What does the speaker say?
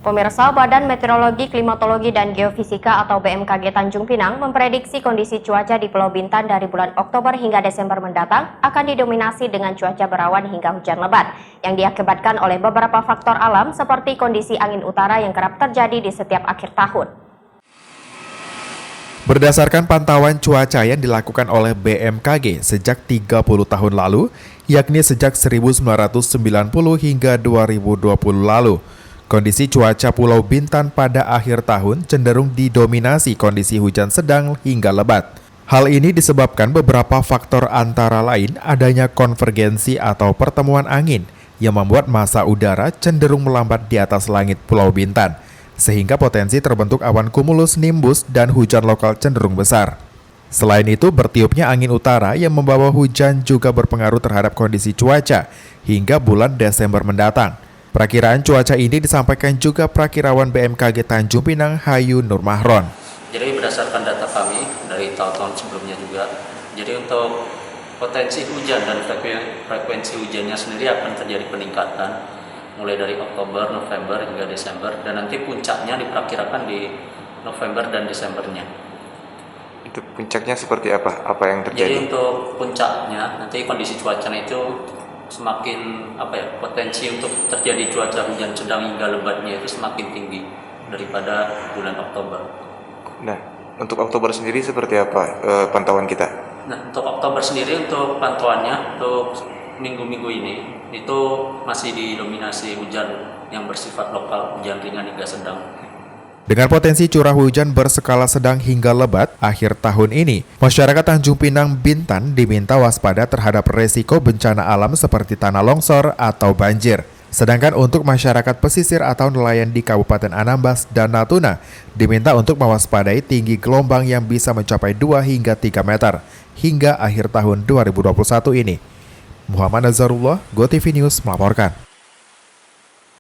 Pemirsa, Badan Meteorologi, Klimatologi, dan Geofisika atau BMKG Tanjung Pinang memprediksi kondisi cuaca di Pulau Bintan dari bulan Oktober hingga Desember mendatang akan didominasi dengan cuaca berawan hingga hujan lebat yang diakibatkan oleh beberapa faktor alam seperti kondisi angin utara yang kerap terjadi di setiap akhir tahun. Berdasarkan pantauan cuaca yang dilakukan oleh BMKG sejak 30 tahun lalu, yakni sejak 1990 hingga 2020 lalu, kondisi cuaca Pulau Bintan pada akhir tahun cenderung didominasi kondisi hujan sedang hingga lebat. Hal ini disebabkan beberapa faktor antara lain adanya konvergensi atau pertemuan angin yang membuat massa udara cenderung melambat di atas langit Pulau Bintan, sehingga potensi terbentuk awan cumulus nimbus dan hujan lokal cenderung besar. Selain itu, bertiupnya angin utara yang membawa hujan juga berpengaruh terhadap kondisi cuaca hingga bulan Desember mendatang. Perakiraan cuaca ini disampaikan juga Prakirawan BMKG Tanjung Pinang Hayu Nurmahron. Jadi berdasarkan data kami dari tahun-tahun sebelumnya juga, jadi untuk potensi hujan dan frekuensi hujannya sendiri akan terjadi peningkatan mulai dari Oktober, November hingga Desember, dan nanti puncaknya diperkirakan di November dan Desembernya. Itu puncaknya seperti apa? Apa yang terjadi? Jadi untuk puncaknya nanti kondisi cuacanya itu semakin potensi untuk terjadi cuaca hujan sedang hingga lebatnya itu semakin tinggi daripada bulan Oktober. Nah, untuk Oktober sendiri seperti apa pantauan kita? Nah, untuk Oktober sendiri untuk pantauannya untuk minggu-minggu ini itu masih didominasi hujan yang bersifat lokal, hujan ringan hingga sedang. Dengan potensi curah hujan berskala sedang hingga lebat akhir tahun ini, masyarakat Tanjung Pinang Bintan diminta waspada terhadap resiko bencana alam seperti tanah longsor atau banjir. Sedangkan untuk masyarakat pesisir atau nelayan di Kabupaten Anambas dan Natuna diminta untuk mewaspadai tinggi gelombang yang bisa mencapai 2 hingga 3 meter hingga akhir tahun 2021 ini. Muhammad Nazarullah, GoTV News melaporkan.